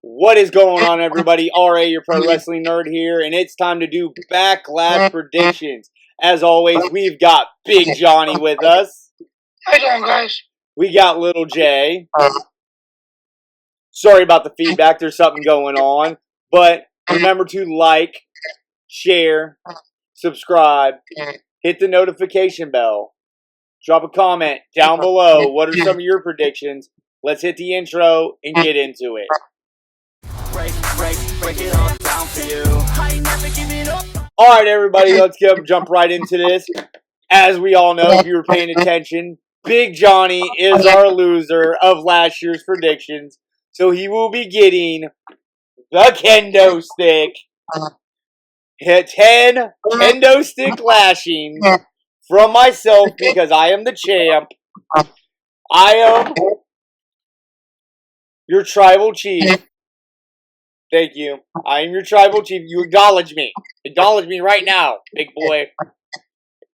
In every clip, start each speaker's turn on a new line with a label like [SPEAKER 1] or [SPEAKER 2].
[SPEAKER 1] What is going on, everybody? RA, your pro wrestling nerd here, and it's time to do Backlash predictions. As always, we've got Big Johnny with us.
[SPEAKER 2] How you doing, guys?
[SPEAKER 1] We got Lil J. Sorry about the feedback. There's something going on. But remember to like, share, subscribe, hit the notification bell, drop a comment down below. What are some of your predictions? Let's hit the intro and get into it. Break it all down for you. I never give it up. Alright, everybody, let's jump right into this. As we all know, if you were paying attention, Big Johnny is our loser of last year's predictions. So he will be getting the kendo stick. 10 kendo stick lashings from myself because I am the champ. I am your tribal chief. Thank you. I am your tribal chief. You acknowledge me. Acknowledge me right now, big boy.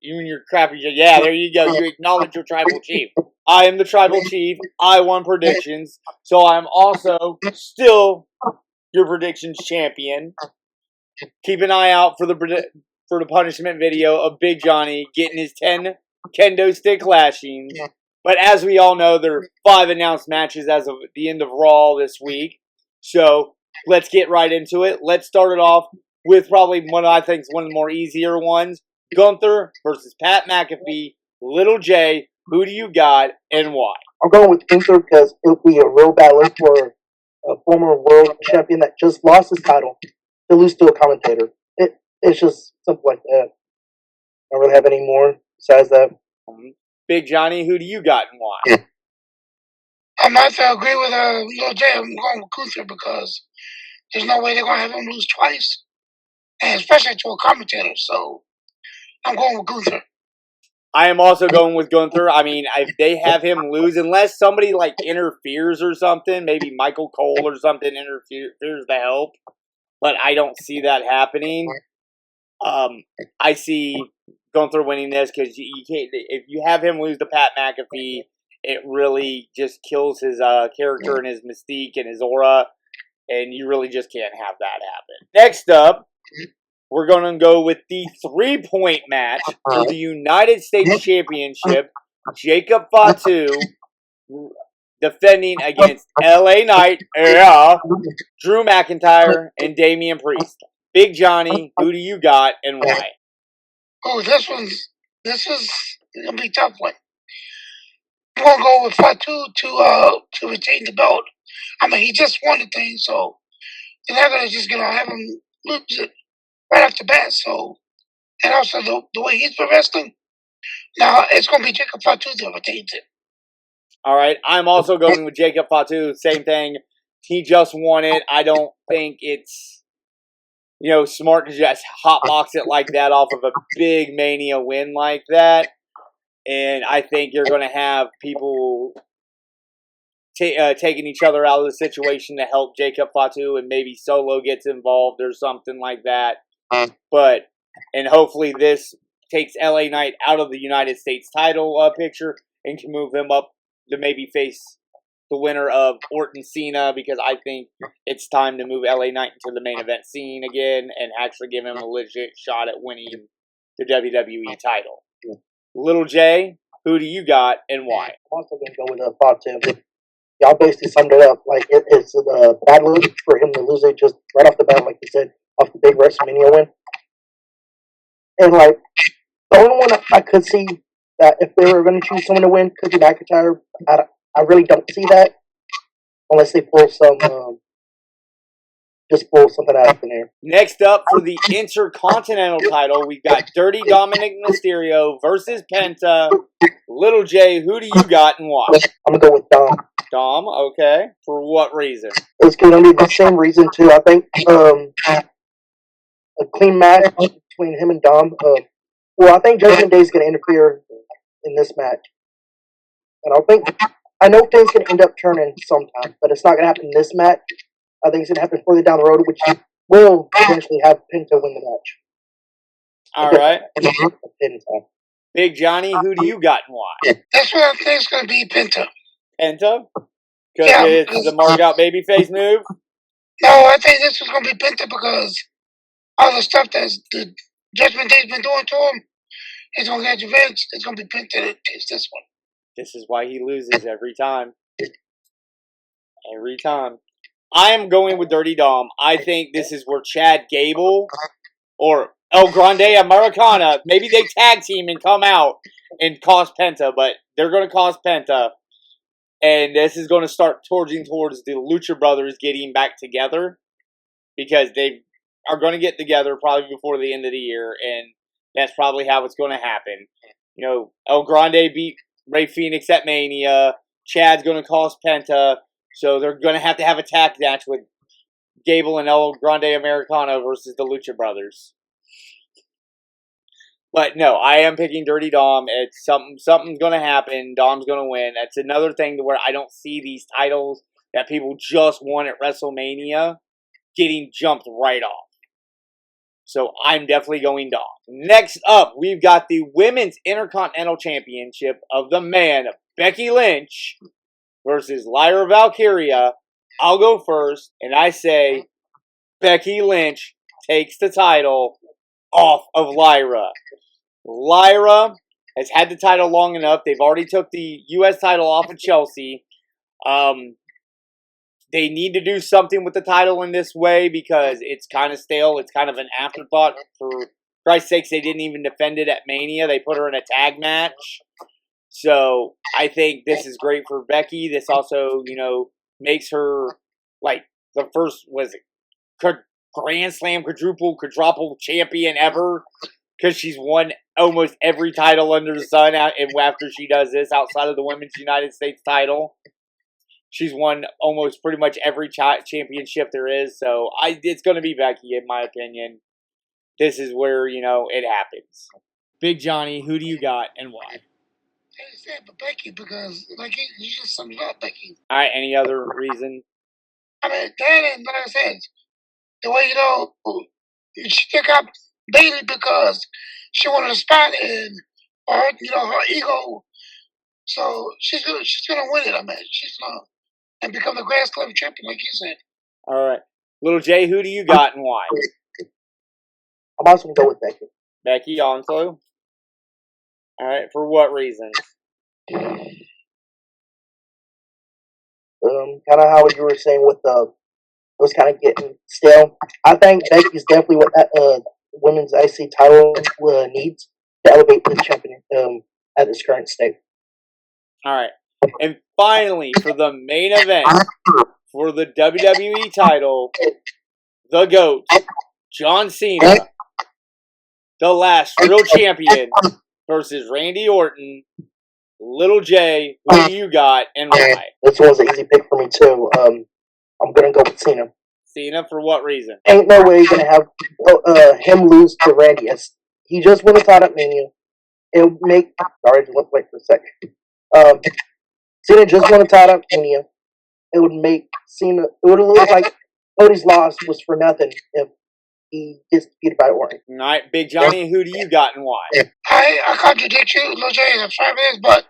[SPEAKER 1] You and your crappy... Yeah, there you go. You acknowledge your tribal chief. I am the tribal chief. I won predictions. So I'm also still your predictions champion. Keep an eye out for the punishment video of Big Johnny getting his 10 kendo stick lashings. But as we all know, there are 5 announced matches as of the end of Raw this week. So let's get right into it. Let's start it off with probably one I think is one of the more easier ones. Gunther versus Pat Mcafee. Lil J, who do you got and why?
[SPEAKER 3] I'm going with Gunther because it'll be a real battle for a former world champion that just lost his title to lose to a commentator. It's just something like that. I don't really have any more besides that.
[SPEAKER 1] Big Johnny, who do you got and why?
[SPEAKER 2] I might agree with Lil J. I'm going with Gunther because there's no way they're going to have him lose twice. And especially to a commentator, so I'm going with Gunther.
[SPEAKER 1] I am also going with Gunther. I mean, if they have him lose, unless somebody like interferes or something, maybe Michael Cole or something interferes to help, but I don't see that happening. I see Gunther winning this because you can't. If you have him lose to Pat McAfee, it really just kills his character and his mystique and his aura, and you really just can't have that happen. Next up, we're going to go with the 3-point match for the United States Championship. Jacob Fatu defending against LA Knight, Drew McIntyre, and Damian Priest. Big Johnny, who do you got and why?
[SPEAKER 2] Oh, this is going to be a tough one. I'm going to go with Fatu to retain the belt. I mean, he just won the thing, so they're not going to just have him lose it right off the bat. So, and also the way he's been wrestling, now it's going to be Jacob Fatu that retains it.
[SPEAKER 1] All right, I'm also going with Jacob Fatu. Same thing. He just won it. I don't think it's, smart to just hotbox it like that off of a big Mania win like that. And I think you're going to have people taking each other out of the situation to help Jacob Fatu, and maybe Solo gets involved or something like that. And hopefully this takes LA Knight out of the United States title picture and can move him up to maybe face the winner of Orton Cena, because I think it's time to move LA Knight into the main event scene again and actually give him a legit shot at winning the WWE title. Lil J, who do you got and why?
[SPEAKER 3] I'm also going to go with Fatu. Y'all basically summed it up. Like, it's a bad look for him to lose it just right off the bat, like you said, off the big WrestleMania win. And, like, the only one I could see that if they were going to choose someone to win could be McIntyre. I really don't see that unless they pull something out of thin air.
[SPEAKER 1] Next up for the Intercontinental title, we've got Dirty Dominik Mysterio versus Penta. Lil J, who do you got and why?
[SPEAKER 3] I'm going to go with Dom.
[SPEAKER 1] Dom, okay. For what reason?
[SPEAKER 3] It's going to be the same reason, too. I think a clean match between him and Dom. I think Judgment Day is going to interfere in this match. And I know things can end up turning sometime, but it's not going to happen in this match. I think it's going to happen further down the road, which will eventually have Penta win the match.
[SPEAKER 1] All right. Big Johnny, who do you got and why?
[SPEAKER 2] That's what I think is going to be Penta.
[SPEAKER 1] Penta? Because it's the mark out babyface move?
[SPEAKER 2] No, I think this is going to be Penta because all the stuff that the Judgment Day's been doing to him, he's going to get revenge. It's going to be Penta that takes this one.
[SPEAKER 1] This is why he loses every time. Every time. I am going with Dirty Dom. I think this is where Chad Gable or El Grande Americana, maybe they tag team and come out and cost Penta, but they're going to cost Penta. And this is going to start towards the Lucha Brothers getting back together because they are going to get together probably before the end of the year, and that's probably how it's going to happen. You know, El Grande beat Rey Fenix at Mania. Chad's going to cost Penta, so they're going to have a tag match with Gable and El Grande Americano versus the Lucha Brothers. But no, I am picking Dirty Dom. It's something's going to happen. Dom's going to win. That's another thing to where I don't see these titles that people just won at WrestleMania getting jumped right off. So I'm definitely going Dom. Next up, we've got the Women's Intercontinental Championship of the man, Becky Lynch versus Lyra Valkyria. I'll go first, and I say Becky Lynch takes the title off of Lyra. Lyra has had the title long enough. They've already took the U.S. title off of Chelsea. They need to do something with the title in this way because it's kind of stale. It's kind of an afterthought. For Christ's sakes, they didn't even defend it at Mania. They put her in a tag match. So I think this is great for Becky. This also, makes her like the first, Grand Slam quadruple champion ever. Because she's won almost every title under the sun after she does this, outside of the Women's United States title. She's won almost pretty much every championship there is. So it's going to be Becky, in my opinion. This is where, it happens. Big Johnny, who do you got and why?
[SPEAKER 2] I said Becky because, you just summed it up, Becky.
[SPEAKER 1] All right, any other reason?
[SPEAKER 2] I mean, that and like I said, the way, she took out Bailey because she wanted a spot and her ego. So she's gonna win it. I mean, she's gonna and become the Grand Slam champion, like you said.
[SPEAKER 1] All right, Lil J, who do you got and why?
[SPEAKER 3] I'm also gonna go with Becky.
[SPEAKER 1] Becky Onslow. All right, for what reasons?
[SPEAKER 3] Kind of how you were saying with was kind of getting stale. I think Becky's definitely what that women's IC title needs to elevate the champion at its current state.
[SPEAKER 1] All right, and finally for the main event for the WWE title, the GOAT, John Cena, the last real champion, versus Randy Orton. Lil J, who do you got and why?
[SPEAKER 3] This was an easy pick for me too. I'm gonna go with Cena.
[SPEAKER 1] Cena for what reason?
[SPEAKER 3] Ain't no way you're gonna have him lose to Randy. He just won a title at Mania. It'll make. Sorry, just wait for a second. Cena just won a title at Mania. It would make Cena. It would look like Cody's loss was for nothing if he gets defeated by Orton.
[SPEAKER 1] All right, Big Johnny, who do you got and why?
[SPEAKER 2] I contradict you, Lil J, I'm sorry for this, but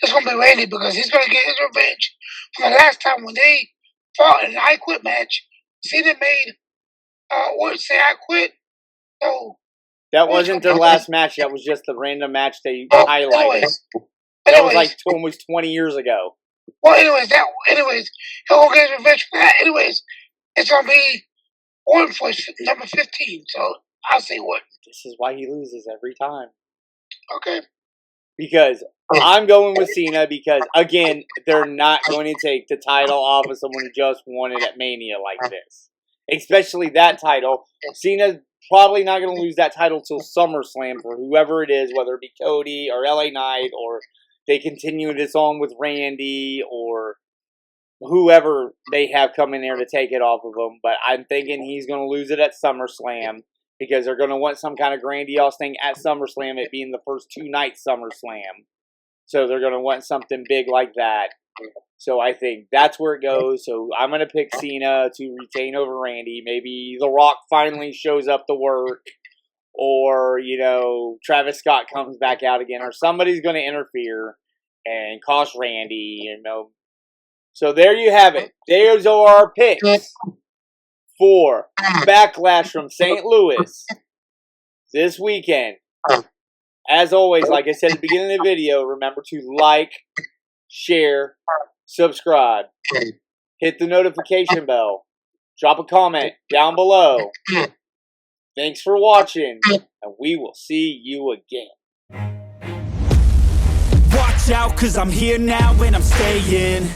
[SPEAKER 2] it's going to be Randy because he's going to get his revenge from the last time when they fought in an I Quit match. Cena made Orton say I quit. So
[SPEAKER 1] that wasn't their last match. That was just the random match they highlighted. That was like almost 20 years ago.
[SPEAKER 2] Well, anyways, he'll go get his revenge for that. Anyways, it's going to be Orton for number 15, so I'll say Orton.
[SPEAKER 1] This is why he loses every time.
[SPEAKER 2] Okay.
[SPEAKER 1] Because I'm going with Cena because, again, they're not going to take the title off of someone who just won it at Mania like this. Especially that title. Cena's probably not going to lose that title till SummerSlam for whoever it is, whether it be Cody or LA Knight, or they continue this on with Randy or whoever they have coming there to take it off of him. But I'm thinking he's going to lose it at SummerSlam because they're going to want some kind of grandiose thing at SummerSlam, it being the first 2-night SummerSlam. So they're going to want something big like that. So I think that's where it goes. So I'm going to pick Cena to retain over Randy. Maybe The Rock finally shows up to work. Or, Travis Scott comes back out again. Or somebody's going to interfere and cost Randy, So there you have it. Those are our picks for Backlash from St. Louis this weekend. As always, like I said at the beginning of the video, remember to like, share, subscribe, hit the notification bell, drop a comment down below. Thanks for watching, and we will see you again.
[SPEAKER 4] Watch out, 'cause I'm here now and I'm staying.